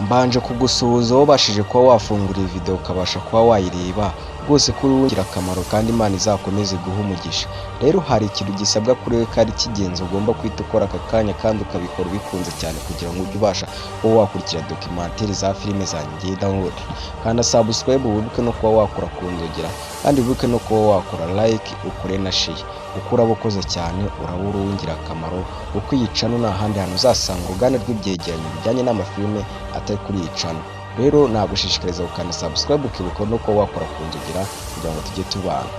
Mbanje kugusuhuza wabashije kuba wafungura iyi video ukabasha kuba wayireba rwose kuri ingirakamaro kandi Imana izakomeze guha umugisha. Rero hari ikintu gisabwa kuri wewe kandi cy'ingenzi ugomba kwita ukora aka kanya kandi ukabikora ubikunze cyane kugira ngo ujye ubasha kuba wakurikira documentaire za filime zanjye ngiye download. Kanda subscribe wibuke no kuba wakora ku nzogera kandi wibuke no kuba wakora like ukore na share. Uko uraba ukoze cyane uraba uri uw'ingirakamaro kuko iyi channel nta handi hantu uzasanga uruganda rw'ibyegeranyo bijyanye n'amafilime atari kuri iyi channel. Rero nagushishikariza gukanda subscribe ukibuka no kuba wakora ku nzogera kugira ngo tujye tubana.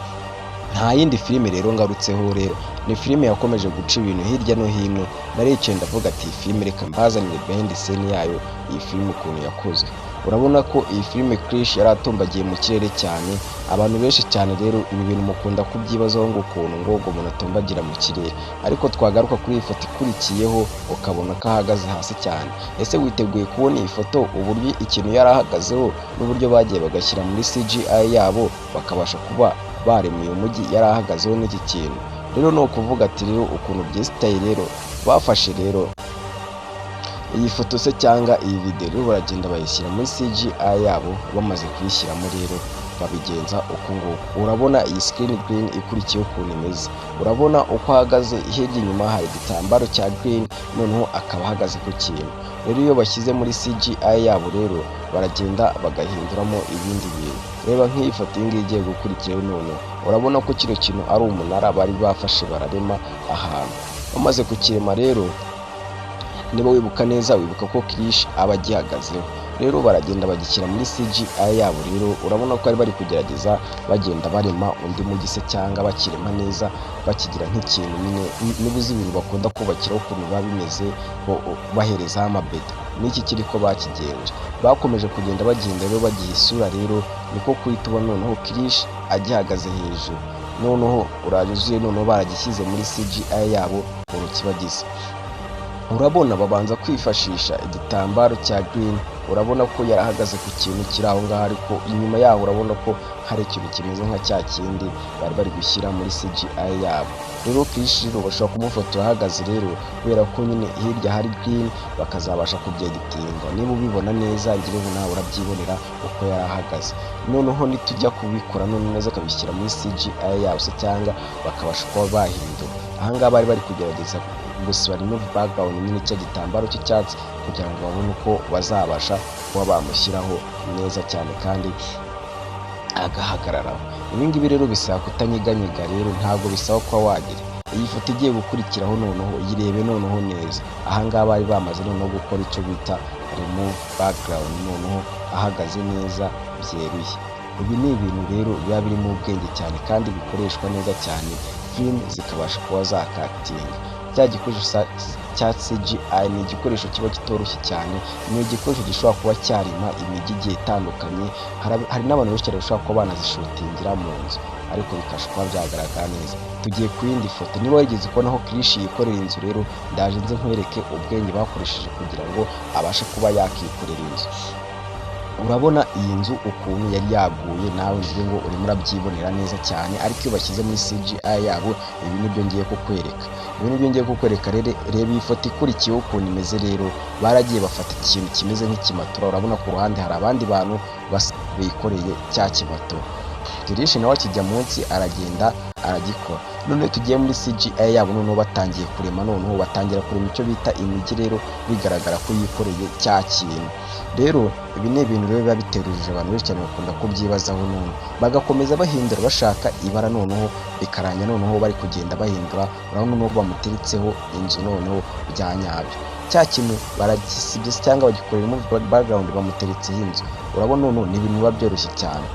Nta yindi filime rero ngarutseho rero ni filime yakomeje guca ibintu hirya no hino, naricaye ndavuga ati iyi filime reka mbazanire behind scene yayo, iyi filime ukuntu yakozwe. Urabona ko iyi filime Krish yari atombagiye mu kirere cyane, abantu benshi cyane rero ibi bintu mukunda kubyibazaho ngo ukuntu ngo umuntu atombagira mu kirere, ariko twagaruka kuri iyi foto ikurikiyeho ukabona ko ahagaze hasi cyane. Ese witeguye kubona iyi foto uburyo ikintu yari ahagazeho n'uburyo bagiye bagashyira muri CGI yabo bakabasha kuba barema uyu mujyi yari ahagazeho n'iki kintu. Rero ni ukuvuga ati rero ukuntu byesitaye rero bafashe rero iyi foto se cyangwa iyi video rero baragenda bayishyira muri CGI yabo, bamaze kuyishyiramo rero babigenza uko nguko. Urabona iyi screen green ikurikiye ukuntu imeze, urabona uko ahagaze, hirya inyuma hari igitambaro cya green, noneho akaba ahagaze ku kintu. Rero iyo bashyize muri CGI yabo rero baragenda bagahinduramo ibindi bintu. Reba nk'iyi foto iyi ngiyi igiye gukurikiraho none, urabona ko kino kintu ari umunara bari bafashe bararema ahantu. Bamaze kukirema rero, niba wibuka neza wibuka ko Krish aba agihagazeho. Rero baragenda bagishyira muri CGI yabo. Rero urabona ko bari kugerageza bagenda barema undi mujyi se cyangwa bakirema neza bakigira nk'ikintu nyine nibuze ibintu bakunda kubakiraho ukuntu biba bimeze baherezaho amabeto. N'iki kiri ko bakigenje bakomeje kugenda bagenda rero bagiha isura. Rero niko kuhita ubona noneho Krish agihagaze hejuru, noneho urajuzuye noneho baragishyize muri CGI yabo ukuntu kibagize. Urabona babanza kwifashisha igitambaro cya green, urabona ko yarahagaze ku kintu kiri aho ngaho, ariko inyuma yaho urabona ko hari ikintu kimeze nka cya kindi bari gushyira muri CGI yabo. Rero Krish rero bashobora kumufotora ahagaze rero kubera ko nyine hirya hari green bakazabasha kubyeditinga. Niba ubibona neza ngira ngo nawe urabyibonera uko yari ahagaze. Noneho nitujya kubikora none neza akabishyira muri CGI yabo se cyangwa bakabasha kuba bahindura. Aha ngaha bari kugerageza gusa remove background nyine cya gitambaro cy'icyatsi kugira ngo babone uko bazabasha kuba bamushyiraho neza cyane kandi agahagararaho. Ibi ngibi rero bisaba kutanyeganyega, rero ntabwo bisaba kuba wagira. Iyi foto igiye gukurikiraho noneho yirebe noneho neza. Aha ngaha bari bamaze noneho gukora icyo bita remove background, noneho ahagaze neza byeruye. Ibi ni ibintu rero biba birimo ubwenge cyane kandi bikoreshwa neza cyane, filime zikabasha kuba zakatinga. Cya gikoresho cya CGI ni igikoresho kiba kitoroshye cyane, ni igikoresho gishobora kuba cyarema imijyi igiye itandukanye. Hari n'abantu benshi bashobora kuba banazishutingira mu nzu ariko bikasha kuba byagaragara neza. Tugiye ku yindi foto. Niba wigeze kubonaho Krish yikorera inzu, rero ndaje nze nkwereke ubwenge bakoresheje kugira ngo abashe kuba yakikorera inzu. Urabona iyi nzu ukuntu yari yaguye, nawe ngira ngo urimo urabyibonera neza cyane, ariko iyo bashyize muri CGI yabo ibi nibyo ngiye kukwereka. Reba iyi foto ikurikiyeho ukuntu imeze. Rero baragiye bafata ikintu kimeze nk'ikimatora, urabona ku ruhande hari abandi bantu bikoreye cya kimatora. Krish nawe akijya munsi aragenda aragikora. None tugiye muri CGI yabo, noneho batangiye kurema, noneho batangira kurema icyo bita imijyi. Rero bigaragara ko yikoreye cya kintu. Rero ibi ni ibintu rero biba biterurije abantu benshi cyane, bakunda kubyibazaho none bagakomeza bahindura bashaka ibara, noneho bikaranya noneho bari kugenda bahindura. Urabona noneho bamuteretseho inzu noneho bya nyabyo. Cya kintu baragisibye cyangwa bagikorera background bamuteretseho inzu. Urabona noneho ni ibintu biba byoroshye cyane.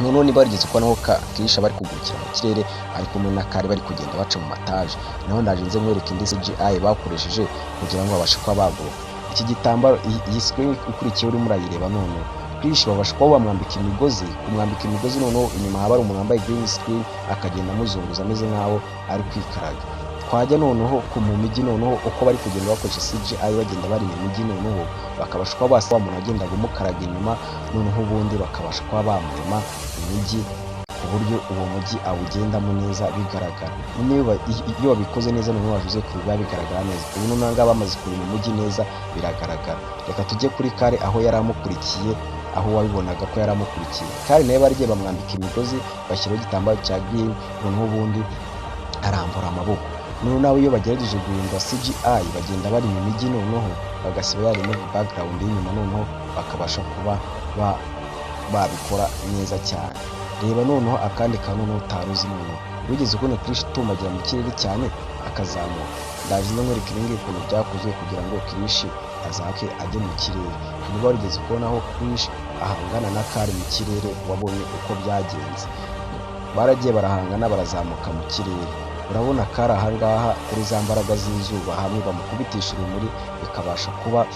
Noneho niba barigeze ko naho Krish bari kugurukira mu kirere ari kumwe na Kari bari kugenda baca mu mataje, naho ndaje nze nkwereka indi CGI bakoresheje kugira ngo babashe kuba baguruka. Iki gitambaro iyi screen ikurikiye urimo urayireba, none Krish babasha kuba bamwambika imigozi, kumwambika imigozi noneho inyuma haba ari umuntu wambaye green screen akagenda amuzunguza ameze nkaho ari kwikaraga. Twajya noneho mu mijyi, noneho uko bari kugenda bakoresha CGI bagenda bari mu mijyi, noneho bakabasha kuba basa umuntu agenda gumukaraga inyuma, noneho ubundi bakabasha kuba bamurema imijyi ku buryo uwo mujyi awugendamo neza bigaragara. Iyo babikoze neza noneho wavuze ko biba bigaragara neza. Ubu noneho aha ngaha bamaze kurema umujyi neza biragaragara. Reka tujye kuri Kale aho yari amukurikiye, aho wabibonaga ko yari amukurikiye. Kale nawe baragiye bamwambika imigozi bashyiraho igitambaro cya green, noneho ubundi arambura amaboko. Noneho nawe iyo bagerageje guhindura CGI bagenda bari mu mijyi noneho bagasiba yarimo background y'inyuma, noneho bakabasha kuba babikora neza cyane. Reba noneho akandi kantu noneho utari uzi noneho wigeze kubona Krish tumbagira mu kirere cyane akazamuka. Ndaje nkwereka ibi ngibi ukuntu byakozwe kugira ngo Krish azake ajye mu kirere. Niba warigeze kubonaho Krish ahangana na Kale mu kirere, wabonye uko byagenze. Baragiye barahangana barazamuka mu kirere. Urabona Kale aha ngaha kuri za mbaraga z'izuba hamwe bamukubitisha urumuri bikabasha kuba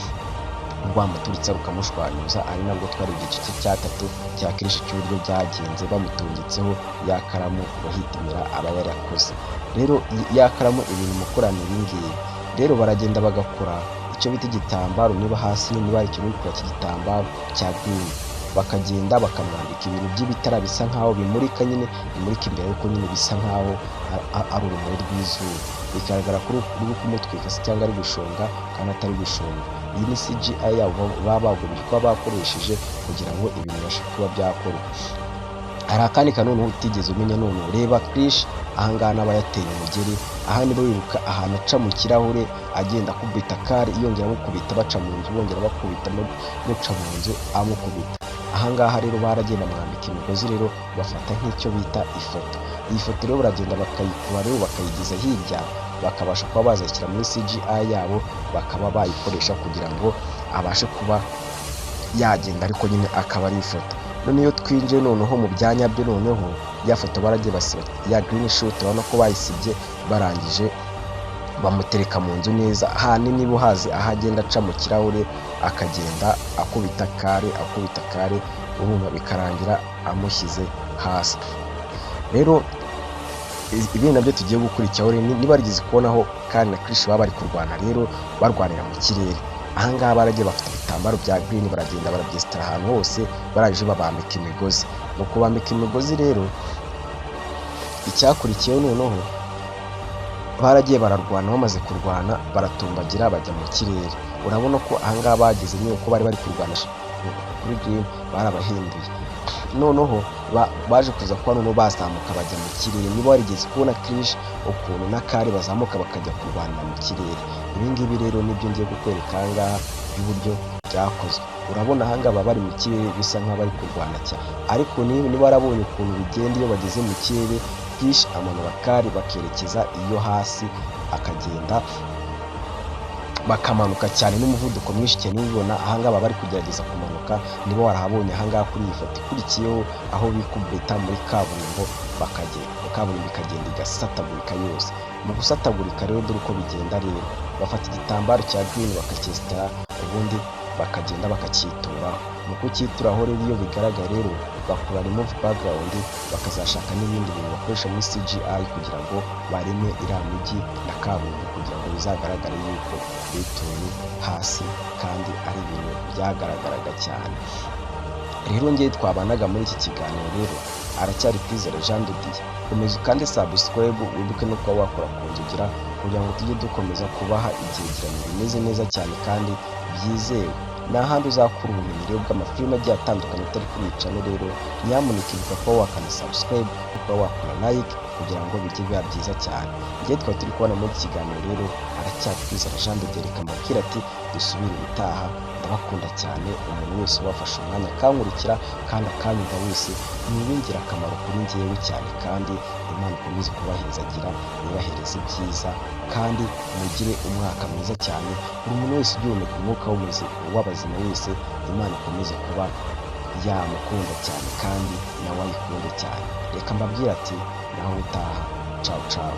rwamuturitsa rukamushwanyuza, ari nabwo twari igice cya 3 cya Krish cy'uburyo byagenze bamutungitseho ya karamu bahitimira aba yarakoze. Rero ya karamu ibintu mukorana ibi ngibi rero baragenda bagakora icyo bita igitambaro, niba hasi niba ari ikintu kuri iki gitambaro cya green, bakagenda bakamwambika ibintu by'ibitara bisa nkaho bimurika nyine bimurika imbere, ariko nyine bisa nkaho ari urumuri rw'izuba. Bigaragara ko uri kumutwika se cyangwa ari gushonga kandi atari gushonga. Iyi ni CGI yabo baba bagombye kuba bakoresheje kugira ngo ibintu bibashe kuba byakorwa. Hari akandi kantu noneho utigeze umenya noneho, reba Krish aha ngaha n'aba yateye umugeri. Aha nibo wibuka ahantu aca mu kirahure agenda akubita Kale, yongera amukubita baca mu nzu, bongera bakubita muca mu nzu amukubita. Aha ngaha rero baragiye bamwambika imigozi, rero bafata nk'icyo bita ifoto. Iyi foto rero baragenda bakayikuba rero bakayigeza hirya, bakabasha kuba bazashyira muri CGI yabo, bakaba bayikoresha kugira ngo abashe kuba yagenda, ariko nyine akaba ari ifoto. None iyo twinjiye noneho mu byanya byo, noneho ya foto baragiye basiba ya green shoot, urabona ko bayisibye barangije bamutereka mu nzu neza. Niba uhazi aho agenda aca mu kirahure akagenda akubita Kale urumva bikarangira amushyize hasi. Rero ibi nabyo tugiye gukurikiraho, niba rigeze kubonaho Kale na Krish baba bari kurwana rero barwanira mu kirere. Aha ngaha baragiye bafite ibitambaro bya green, baragenda barabyesitara ahantu hose, barangije babambika imigozi. Mu kubambika imigozi rero icyakurikiyeho noneho baragiye bararwana, bamaze kurwana baratumbagira bajya mu kirere. Urabona ko aha ngaha bageze nyine ko bari kurwana kuri green barabahinduye, noneho baje kuza kuba noneho bazamuka bajya mu kirere. Niba warigeze kubona Krish ukuntu na Kale bazamuka bakajya kurwanira mu kirere. Ibi ngibi rero nibyo ngiye kukwereka aha ngaha by'uburyo byakozwe. Urabona aha ngaha bari mu kirere bisa nk'aho bari kurwana cyane, ariko niba warabonye ukuntu bigenda iyo bageze mu kirere, Krish amanura Kale bakerekeza iyo hasi, akagenda bakamanuka cyane n'umuvuduko mwinshi cyane. ubibona aha ngaha bari kugerageza kumanuka. Niba warahabonye aha ngaha kuri iyi foto ikurikiyeho, aho bikubita muri kaburimbo, kaburimbo ikagenda igasatagurika yose. Mu gusatagurika rero dore uko bigenda rero, bafata igitambaro cya green bakacyesitara, ubundi bakagenda bakacyituraho. Mu kucyituraho rero iyo bigaragara rero bakora remove background, bakazashaka n'ibindi bintu bakoresha muri CGI kugira ngo bareme iriya mijyi na kaburimbo, kugira ngo bizagaragare yuko bituye hasi kandi ari ibintu byagaragaraga cyane. Rero ngiye twabanaga muri iki kiganiro rero aracyari Kwizera Jean de Dieu. Komeza ukande subscribe, wibuke no kuba wakora ku nzogera kugira ngo tujye dukomeza kubaha ibyegeranyo bimeze neza cyane kandi byizewe. Ni ahandi uzakura ubumenyi rero bw'amafilime agiye atandukanye atari kuri iyi channel. Rero nyamuneka ibuka kuba wakana subscribe, kuba wakora like kugira ngo bijye biba byiza cyane. Ngiye twari turi kubona muri iki kiganiro rero aracyari Kwizera Jean de Dieu, reka mbabwire ati dusubire ubutaha. Ndabakunda cyane, umuntu wese ubafashe umwanya akankurikira kandi akanyumva wese ni uw'ingirakamaro kuri njyewe cyane, kandi Imana ikomeze kubahezagira, ibahereze ibyiza kandi mugire umwaka mwiza cyane. Buri muntu wese ugihumeka umwuka w'abazima wese, Imana ikomeze kuba yamukunda cyane kandi nawe ayikunde cyane. Reka mbabwire ati naho utaha, ciao ciao.